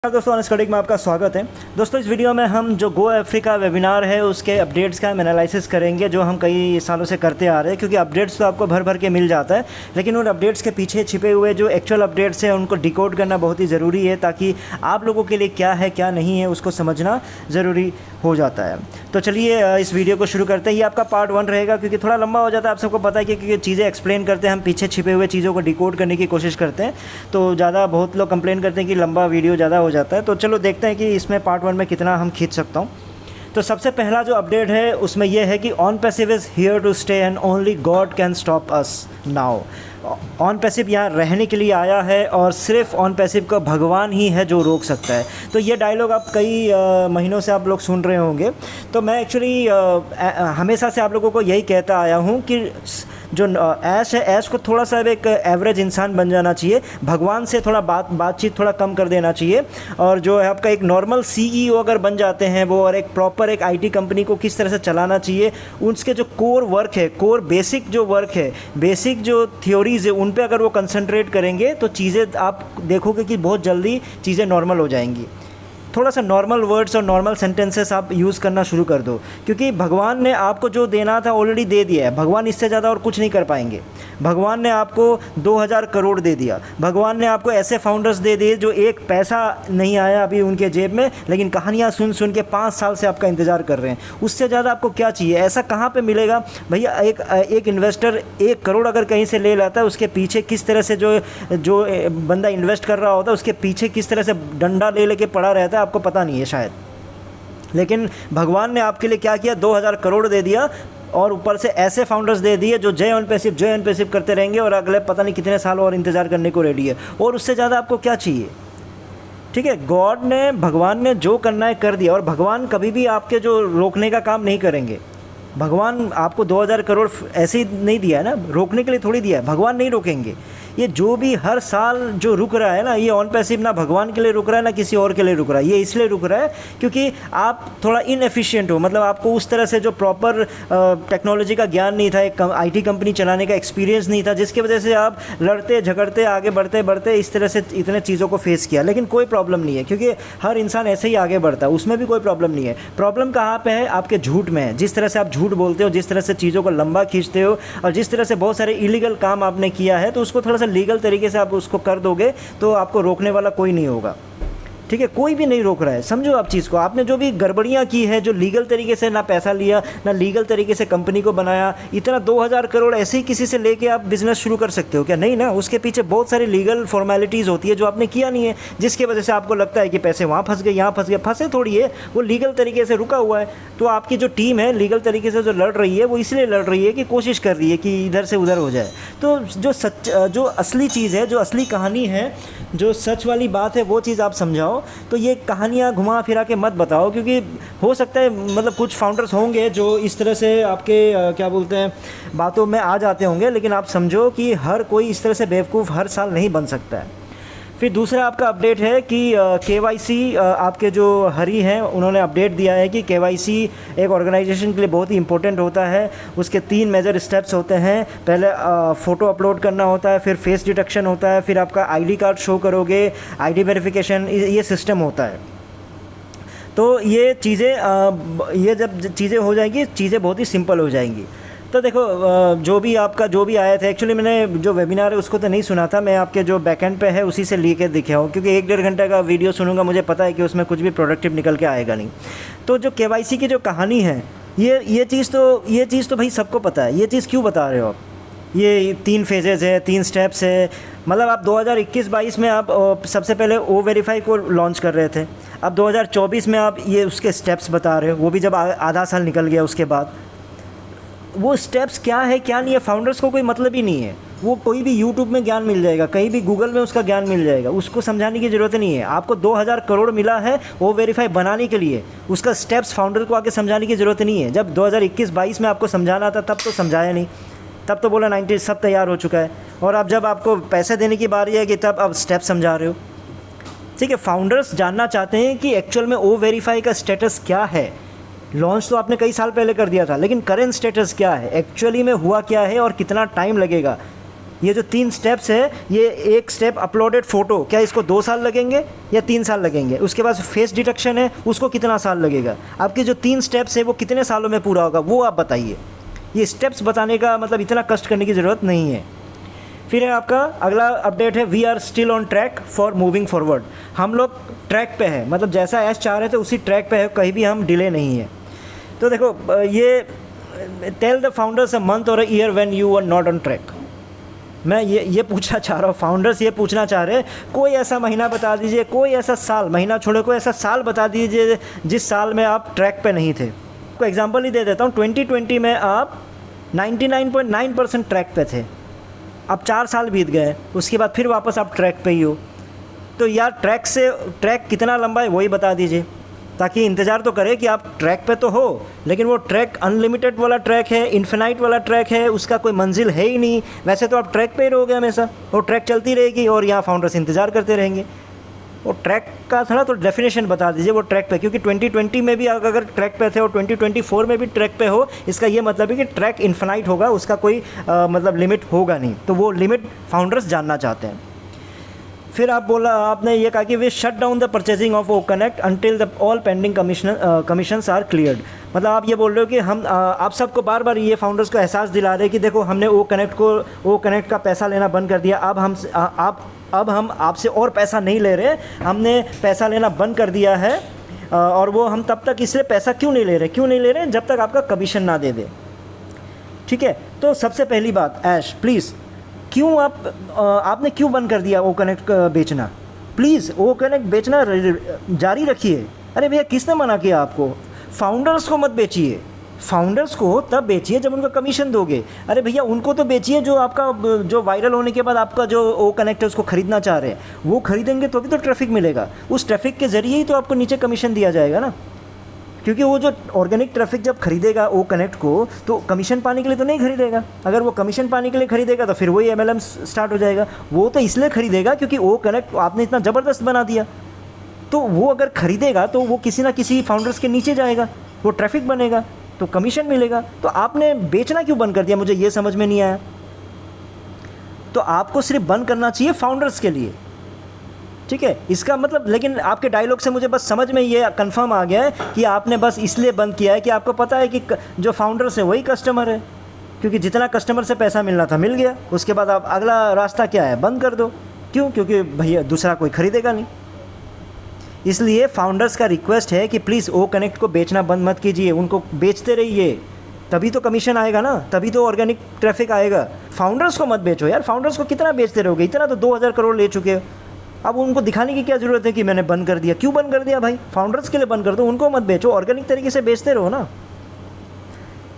दोस्तों अनस्टडीज में आपका स्वागत है। दोस्तों इस वीडियो में हम जो गो अफ्रीका वेबिनार है उसके अपडेट्स का हम एनालिसिस करेंगे जो हम कई सालों से करते आ रहे हैं, क्योंकि अपडेट्स तो आपको भर भर के मिल जाता है, लेकिन उन अपडेट्स के पीछे छिपे हुए जो एक्चुअल अपडेट्स हैं उनको डिकोड करना बहुत ही ज़रूरी है, ताकि आप लोगों के लिए क्या है क्या नहीं है उसको समझना ज़रूरी हो जाता है। तो चलिए इस वीडियो को शुरू करते हैं। ये आपका पार्ट 1 रहेगा, क्योंकि थोड़ा लंबा हो जाता है, आप सबको पता है कि चीज़ें एक्सप्लेन करते हैं हम, पीछे छिपे हुए चीज़ों को डिकोड करने की कोशिश करते हैं, तो बहुत लोग कंप्लेन करते हैं कि लंबा वीडियो ज़्यादा हो जाता है। तो चलो देखते हैं कि इसमें पार्ट 1 में कितना हम खींच सकता हूँ। तो सबसे पहला जो अपडेट है उसमें यह है कि on passive is here to stay and only god can stop us now. On passive यहाँ रहने के लिए आया है और सिर्फ ऑन पैसिव का भगवान ही है जो रोक सकता है। तो ये डायलॉग आप कई महीनों से आप लोग सुन रहे होंगे। तो मैं एक्चुअली हमेशा से आप लोगों को यही कहता आया हूँ कि जो ऐश है, ऐश को थोड़ा सा एक एवरेज इंसान बन जाना चाहिए, भगवान से थोड़ा बातचीत थोड़ा कम कर देना चाहिए, और जो है आपका एक नॉर्मल CEO अगर बन जाते हैं वो, और एक प्रॉपर एक IT कंपनी को किस तरह से चलाना चाहिए, उसके जो कोर वर्क है, कोर बेसिक जो वर्क है, बेसिक जो थ्योरीज़ है, उन पे अगर वो कंसंट्रेट करेंगे तो चीज़ें आप देखोगे कि बहुत जल्दी चीज़ें नॉर्मल हो जाएंगी। थोड़ा सा नॉर्मल वर्ड्स और नॉर्मल सेंटेंसेस आप यूज़ करना शुरू कर दो, क्योंकि भगवान ने आपको जो देना था ऑलरेडी दे दिया है। भगवान इससे ज़्यादा और कुछ नहीं कर पाएंगे। भगवान ने आपको 2000 करोड़ दे दिया, भगवान ने आपको ऐसे फाउंडर्स दे दिए जो एक पैसा नहीं आया अभी उनके जेब में, लेकिन कहानियाँ सुन सुन के 5 साल से आपका इंतज़ार कर रहे हैं। उससे ज़्यादा आपको क्या चाहिए? ऐसा कहाँ पे मिलेगा भैया? एक इन्वेस्टर 1 करोड़ अगर कहीं से ले लाता है, उसके पीछे किस तरह से जो बंदा इन्वेस्ट कर रहा होता है उसके पीछे किस तरह से डंडा ले लेके पड़ा रहता है, आपको पता नहीं है शायद। लेकिन भगवान ने आपके लिए क्या किया? 2000 करोड़ दे दिया, और ऊपर से ऐसे फाउंडर्स दे दिए जो जय ऑन पैसिव करते रहेंगे और अगले पता नहीं कितने साल और इंतज़ार करने को रेडी है। और उससे ज़्यादा आपको क्या चाहिए? ठीक है, भगवान ने जो करना है कर दिया, और भगवान कभी भी आपके जो रोकने का काम नहीं करेंगे। भगवान आपको 2000 करोड़ ऐसे ही नहीं दिया है ना, रोकने के लिए थोड़ी दिया है। भगवान नहीं रोकेंगे। ये जो भी हर साल जो रुक रहा है ना, ये ऑन पैसिव ना भगवान के लिए रुक रहा है ना किसी और के लिए रुक रहा है। ये इसलिए रुक रहा है क्योंकि आप थोड़ा इनएफिशिएंट हो, मतलब आपको उस तरह से जो प्रॉपर टेक्नोलॉजी का ज्ञान नहीं था, एक IT कंपनी चलाने का एक्सपीरियंस नहीं था, जिसकी वजह से आप लड़ते झगड़ते आगे बढ़ते बढ़ते इस तरह से इतने चीज़ों को फेस किया। लेकिन कोई प्रॉब्लम नहीं है, क्योंकि हर इंसान ऐसे ही आगे बढ़ता है, उसमें भी कोई प्रॉब्लम नहीं है। प्रॉब्लम कहाँ पे है? आपके झूठ में है। जिस तरह से आप झूठ बोलते हो, जिस तरह से चीज़ों को लंबा खींचते हो, और जिस तरह से बहुत सारे इलीगल काम आपने किया है, तो उसको थोड़ा सा लीगल तरीके से आप उसको कर दोगे तो आपको रोकने वाला कोई नहीं होगा। ठीक है, कोई भी नहीं रोक रहा है। समझो आप चीज़ को। आपने जो भी गड़बड़ियाँ की है, जो लीगल तरीके से ना पैसा लिया, ना लीगल तरीके से कंपनी को बनाया, इतना 2000 करोड़ ऐसे ही किसी से लेके आप बिज़नेस शुरू कर सकते हो क्या? नहीं ना, उसके पीछे बहुत सारी लीगल फॉर्मेलिटीज़ होती है जो आपने किया नहीं है, जिसकी वजह से आपको लगता है कि पैसे वहाँ फंस गए, यहाँ फंस गए। फंसे थोड़ी है, वो लीगल तरीके से रुका हुआ है। तो आपकी जो टीम है लीगल तरीके से जो लड़ रही है, वो इसलिए लड़ रही है कि कोशिश कर रही है कि इधर से उधर हो जाए। तो जो असली चीज़ है, जो असली कहानी है, जो सच वाली बात है, वो चीज़ आप समझाओ। तो ये कहानियाँ घुमा फिरा के मत बताओ, क्योंकि हो सकता है मतलब कुछ फाउंडर्स होंगे जो इस तरह से आपके क्या बोलते हैं बातों में आ जाते होंगे, लेकिन आप समझो कि हर कोई इस तरह से बेवकूफ़ हर साल नहीं बन सकता है। फिर दूसरा आपका अपडेट है कि KYC आपके जो हरी हैं उन्होंने अपडेट दिया है कि KYC एक ऑर्गेनाइजेशन के लिए बहुत ही इंपॉर्टेंट होता है। उसके 3 मेजर स्टेप्स होते हैं। पहले फ़ोटो अपलोड करना होता है, फिर फेस डिटेक्शन होता है, फिर आपका ID कार्ड शो करोगे, ID वेरिफिकेशन, ये सिस्टम होता है। तो ये चीज़ें ये जब चीज़ें हो जाएंगी, चीज़ें बहुत ही सिंपल हो जाएंगी। तो देखो जो भी आया था, एक्चुअली मैंने जो वेबिनार है उसको तो नहीं सुना था, मैं आपके जो बैकएंड पे है उसी से लेके दिखा हूँ, क्योंकि 1-1.5 घंटे का वीडियो सुनूंगा, मुझे पता है कि उसमें कुछ भी प्रोडक्टिव निकल के आएगा नहीं। तो जो KYC की जो कहानी है, ये चीज़ तो भाई सबको पता है। ये चीज़ क्यों बता रहे हो आप? ये 3 फेजेज़ है, 3 स्टेप्स है। मतलब आप 2021-22 में आप सबसे पहले O-Verify को लॉन्च कर रहे थे, अब 2024 में आप ये उसके स्टेप्स बता रहे हो, वो भी जब आधा साल निकल गया उसके बाद। वो स्टेप्स क्या है क्या नहीं है, फाउंडर्स को कोई मतलब ही नहीं है। वो कोई भी यूट्यूब में ज्ञान मिल जाएगा, कहीं भी गूगल में उसका ज्ञान मिल जाएगा, उसको समझाने की ज़रूरत नहीं है। आपको 2000 करोड़ मिला है O-Verify बनाने के लिए, उसका स्टेप्स फाउंडर को आके समझाने की ज़रूरत नहीं है। जब 2021-22 में आपको समझाना था तब तो समझाया नहीं, तब तो बोला 90 सब तैयार हो चुका है। और अब जब आपको पैसे देने की बारी है कि तब अब स्टेप समझा रहे हो। ठीक है, फाउंडर्स जानना चाहते हैं कि एक्चुअल में O-Verify का स्टेटस क्या है। लॉन्च तो आपने कई साल पहले कर दिया था, लेकिन करेंट स्टेटस क्या है, एक्चुअली में हुआ क्या है और कितना टाइम लगेगा। ये जो 3 स्टेप्स है, ये एक स्टेप अपलोडेड फ़ोटो, क्या इसको 2 साल लगेंगे या 3 साल लगेंगे? उसके बाद फेस डिटेक्शन है, उसको कितना साल लगेगा? आपके जो 3 स्टेप्स है वो कितने सालों में पूरा होगा, वो आप बताइए। ये स्टेप्स बताने का मतलब इतना कष्ट करने की ज़रूरत नहीं है। फिर है आपका अगला अपडेट है, we are still on track for moving forward. हम लोग ट्रैक पे है, मतलब जैसा ऐश चाह रहे थे उसी ट्रैक पे है, कहीं भी हम डिले नहीं है। तो देखो ये tell the founders a month और a year when you are not on track. मैं ये पूछना चाह रहा हूँ, फाउंडर्स ये पूछना चाह रहे हैं, कोई ऐसा महीना बता दीजिए, कोई ऐसा साल, महीना छोड़े कोई ऐसा साल बता दीजिए जिस साल में आप ट्रैक पे नहीं थे। आपको एग्जांपल ही दे देता हूँ, 2020 में आप 99.9% ट्रैक पे थे। अब 4 साल बीत गए, उसके बाद फिर वापस आप ट्रैक पे ही हो। तो यार ट्रैक कितना लंबा है वही बता दीजिए, ताकि इंतज़ार तो करे कि आप ट्रैक पे तो हो, लेकिन वो ट्रैक अनलिमिटेड वाला ट्रैक है, इन्फिनाइट वाला ट्रैक है, उसका कोई मंजिल है ही नहीं। वैसे तो आप ट्रैक पे ही रहोगे हमेशा, वो ट्रैक चलती रहेगी और यहाँ फाउंडर्स इंतज़ार करते रहेंगे। वो ट्रैक का थोड़ा तो डेफिनेशन बता दीजिए वो ट्रैक पे, क्योंकि 2020 में भी अगर ट्रैक पे थे और 2024 में भी ट्रैक पे हो, इसका ये मतलब है कि ट्रैक इन्फिनाइट होगा, उसका कोई मतलब लिमिट होगा नहीं। तो वो लिमिट फाउंडर्स जानना चाहते हैं। फिर आपने ये कहा कि we shut down the purchasing of O connect until the all pending commissions are cleared. मतलब आप ये बोल रहे हो कि हम आप सबको बार बार ये फाउंडर्स को एहसास दिला रहे हैं कि देखो हमने ओ कनेक्ट का पैसा लेना बंद कर दिया, अब हम आपसे और पैसा नहीं ले रहे, हमने पैसा लेना बंद कर दिया है। और वो हम तब तक इसलिए पैसा क्यों नहीं ले रहे जब तक आपका कमीशन ना दे दे। ठीक है, तो सबसे पहली बात ऐश प्लीज़, क्यों आपने क्यों बंद कर दिया ओ कनेक्ट बेचना? प्लीज़ ओ कनेक्ट बेचना जारी रखिए। अरे भैया किसने मना किया आपको? फाउंडर्स को मत बेचिए, फाउंडर्स को तब बेचिए जब उनका कमीशन दोगे। अरे भैया उनको तो बेचिए जो वायरल होने के बाद आपका जो ओ कनेक्ट है उसको खरीदना चाह रहे हैं, वो खरीदेंगे तो भी तो ट्रैफिक मिलेगा, उस ट्रैफिक के ज़रिए ही तो आपको नीचे कमीशन दिया जाएगा ना। क्योंकि वो जो ऑर्गेनिक ट्रैफिक जब खरीदेगा ओ कनेक्ट को, तो कमीशन पाने के लिए तो नहीं खरीदेगा। अगर वो कमीशन पाने के लिए खरीदेगा तो फिर वही एमएलएम स्टार्ट हो जाएगा। वो तो इसलिए खरीदेगा क्योंकि ओ कनेक्ट आपने इतना ज़बरदस्त बना दिया, तो वो अगर खरीदेगा तो वो किसी ना किसी फाउंडर्स के नीचे जाएगा, वो ट्रैफिक बनेगा तो कमीशन मिलेगा। तो आपने बेचना क्यों बंद कर दिया, मुझे ये समझ में नहीं आया। तो आपको सिर्फ बंद करना चाहिए फाउंडर्स के लिए, ठीक है, इसका मतलब। लेकिन आपके डायलॉग से मुझे बस समझ में ये कंफर्म आ गया है कि आपने बस इसलिए बंद किया है कि आपको पता है कि जो फाउंडर्स है वही कस्टमर है, क्योंकि जितना कस्टमर से पैसा मिलना था मिल गया, उसके बाद आप अगला रास्ता क्या है, बंद कर दो। क्यों? क्योंकि भैया दूसरा कोई खरीदेगा नहीं। इसलिए फाउंडर्स का रिक्वेस्ट है कि प्लीज़ ओ कनेक्ट को बेचना बंद मत कीजिए, उनको बेचते रहिए, तभी तो कमीशन आएगा ना, तभी तो ऑर्गेनिक ट्रैफिक आएगा। फाउंडर्स को मत बेचो यार, फाउंडर्स को कितना बेचते रहोगे, इतना तो 2000 करोड़ ले चुके हो। अब उनको दिखाने की क्या ज़रूरत है कि मैंने बंद कर दिया? क्यों बंद कर दिया भाई? फाउंडर्स के लिए बंद कर दो, उनको मत बेचो, ऑर्गेनिक तरीके से बेचते रहो ना।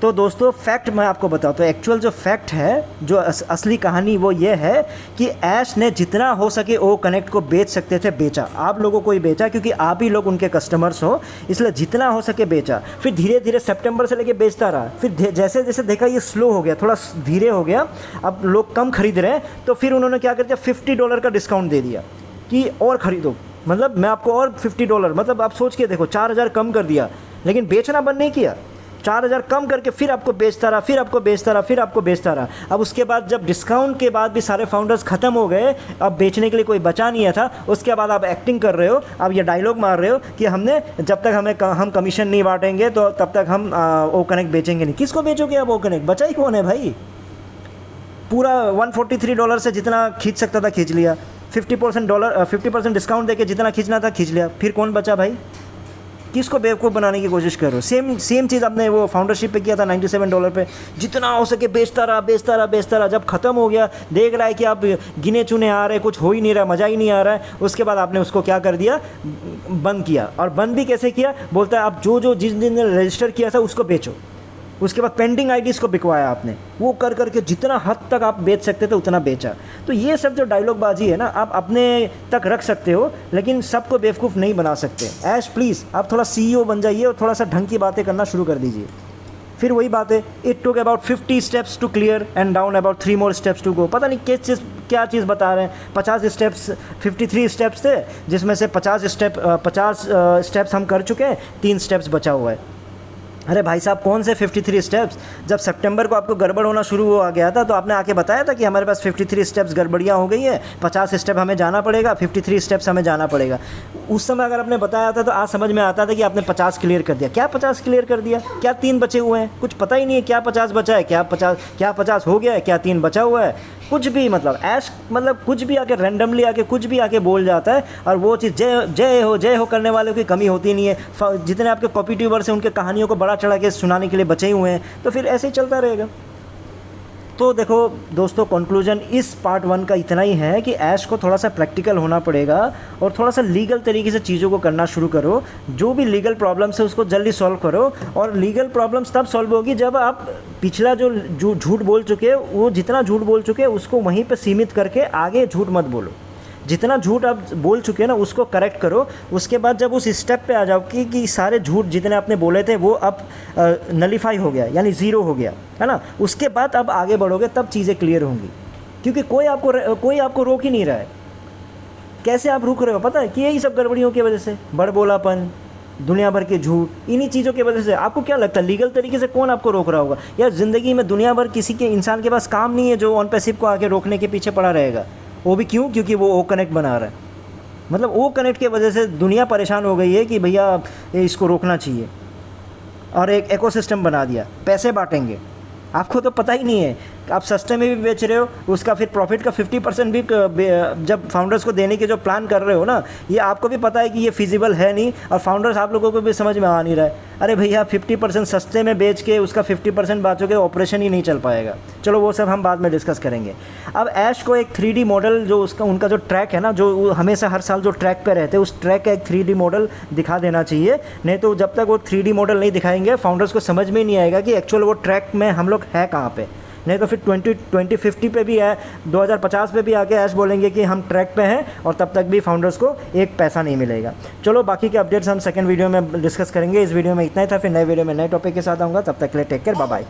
तो दोस्तों फैक्ट मैं आपको बताता हूँ, एक्चुअल जो फैक्ट है, जो असली कहानी वो ये है कि ऐश ने जितना हो सके ओ कनेक्ट को बेच सकते थे बेचा, आप लोगों को ही बेचा, क्योंकि आप ही लोग उनके कस्टमर्स हो, इसलिए जितना हो सके बेचा। फिर धीरे धीरे सितंबर से लेके बेचता रहा, फिर जैसे जैसे देखा ये स्लो हो गया, थोड़ा धीरे हो गया, अब लोग कम खरीद रहे हैं, तो फिर उन्होंने क्या कर दिया, $50 का डिस्काउंट दे दिया कि और ख़रीदो, मतलब मैं आपको और $50, मतलब आप सोच के देखो 4000 कम कर दिया, लेकिन बेचना बंद नहीं किया। 4000 कम करके फिर आपको बेचता रहा, फिर आपको बेचता रहा, फिर आपको बेचता रहा। अब उसके बाद जब डिस्काउंट के बाद भी सारे फाउंडर्स ख़त्म हो गए, अब बेचने के लिए कोई बचा नहीं है था, उसके बाद आप एक्टिंग कर रहे हो, आप ये डायलॉग मार रहे हो कि हमने जब तक हम कमीशन नहीं बांटेंगे तो तब तक हम ओ कनेक्ट बेचेंगे नहीं। किसको बेचोगे आप ओ कनेक्ट? बचा ही कौन है भाई? पूरा $143 से जितना खींच सकता था खींच लिया, 50% डिस्काउंट देके जितना खींचना था खींच लिया, फिर कौन बचा भाई? किसको बेवकूफ़ बनाने की कोशिश कर रहे हो? सेम चीज़ आपने वो फाउंडरशिप पे किया था $97 पे, जितना हो सके बेचता रहा। जब ख़त्म हो गया, देख रहा है कि आप गिने चुने आ रहे, कुछ हो ही नहीं रहा, मज़ा ही नहीं आ रहा है, उसके बाद आपने उसको क्या कर दिया, बंद किया। और बंद भी कैसे किया? बोलता है आप जो जिस दिन रजिस्टर किया था उसको बेचो। उसके बाद पेंडिंग आईडीज़ को बिकवाया आपने, वो कर करके जितना हद तक आप बेच सकते थे उतना बेचा। तो ये सब जो डायलॉग बाजी है ना, आप अपने तक रख सकते हो, लेकिन सबको बेवकूफ़ नहीं बना सकते। ऐश प्लीज़ आप थोड़ा CEO बन जाइए और थोड़ा सा ढंग की बातें करना शुरू कर दीजिए। फिर वही बात है, it took about 50 steps to clear and down about 3 more steps to go. पता नहीं क्या चीज़ बता रहे हैं। 50 स्टेप्स, 53 स्टेप्स थे, जिसमें से 50 स्टेप्स हम कर चुके हैं, 3 स्टेप्स बचा हुआ है। अरे भाई साहब, कौन से 53 स्टेप्स? जब सितंबर को आपको गड़बड़ होना शुरू हो गया था तो आपने आके बताया था कि हमारे पास 53 स्टेप्स गड़बड़ियाँ हो गई है, 50 स्टेप हमें जाना पड़ेगा, 53 स्टेप्स हमें जाना पड़ेगा। उस समय अगर आपने बताया था तो आज समझ में आता था कि आपने 50 क्लियर कर दिया। क्या 50 क्लियर कर दिया? क्या 3 बचे हुए हैं? कुछ पता ही नहीं है क्या 50 बचा है, क्या 50 हो गया है, क्या 3 बचा हुआ है, कुछ भी। मतलब ऐश, मतलब कुछ भी आके रैंडमली आके कुछ भी आके बोल जाता है। और वो चीज़ जय हो करने वालों की कमी होती नहीं है। जितने आपके कॉपी ट्यूबर्स हैं उनके कहानियों को बड़ा चढ़ा के सुनाने के लिए बचे ही हुए हैं, तो फिर ऐसे ही चलता रहेगा। तो देखो दोस्तों, कंक्लूजन इस पार्ट 1 का इतना ही है कि ऐश को थोड़ा सा प्रैक्टिकल होना पड़ेगा और थोड़ा सा लीगल तरीके से चीज़ों को करना शुरू करो। जो भी लीगल प्रॉब्लम्स है उसको जल्दी सॉल्व करो। और लीगल प्रॉब्लम्स तब सॉल्व होगी जब आप पिछला जो झूठ बोल चुके हैं, वो जितना झूठ बोल चुके हैं उसको वहीं पर सीमित करके आगे झूठ मत बोलो। जितना झूठ आप बोल चुके हैं ना उसको करेक्ट करो। उसके बाद जब उस स्टेप पे आ जाओ कि सारे झूठ जितने आपने बोले थे वो अब नलीफाई हो गया, यानी ज़ीरो हो गया, है ना। उसके बाद अब आगे बढ़ोगे तब चीज़ें क्लियर होंगी, क्योंकि कोई आपको रोक ही नहीं रहा है। कैसे आप रुक रहे हो पता है? कि यही सब गड़बड़ियों की वजह से, बड़बोलापन, दुनिया भर के झूठ, इन्हीं चीज़ों की वजह से। आपको क्या लगता है लीगल तरीके से कौन आपको रोक रहा होगा? यार ज़िंदगी में दुनिया भर किसी के इंसान के पास काम नहीं है जो ऑन पैसिव को आके रोकने के पीछे पड़ा रहेगा। वो भी क्यों? क्योंकि वो ओ कनेक्ट बना रहा है। मतलब ओ कनेक्ट की वजह से दुनिया परेशान हो गई है कि भैया इसको रोकना चाहिए, और एक इकोसिस्टम बना दिया। पैसे बांटेंगे, आपको तो पता ही नहीं है। आप सस्ते में भी बेच रहे हो, उसका फिर प्रॉफिट का 50% भी जब फाउंडर्स को देने के जो प्लान कर रहे हो ना, ये आपको भी पता है कि ये फिजिबल है नहीं, और फाउंडर्स आप लोगों को भी समझ में आ नहीं रहा है। अरे भैया 50% सस्ते में बेच के उसका 50% बाँचोगे, ऑपरेशन ही नहीं चल पाएगा। चलो वो सब हम बाद में डिस्कस करेंगे। अब ऐश को एक 3D मॉडल, जो उनका जो ट्रैक है ना, जो हमेशा हर साल जो ट्रैक पे रहते हैं, उस ट्रैक का एक 3D मॉडल दिखा देना चाहिए। नहीं तो जब तक वो 3D मॉडल नहीं दिखाएंगे फाउंडर्स को समझ में नहीं आएगा कि एक्चुअल वो ट्रैक में हम लोग है कहाँ पे। नहीं तो फिर 2050 पे भी है, 2050 पे भी आके ऐश बोलेंगे कि हम ट्रैक पे हैं, और तब तक भी फाउंडर्स को एक पैसा नहीं मिलेगा। चलो बाकी के अपडेट्स हम सेकंड वीडियो में डिस्कस करेंगे। इस वीडियो में इतना ही था, फिर नए वीडियो में नए टॉपिक के साथ आऊँगा। तब तक के लिए टेक केयर, बाय बाय।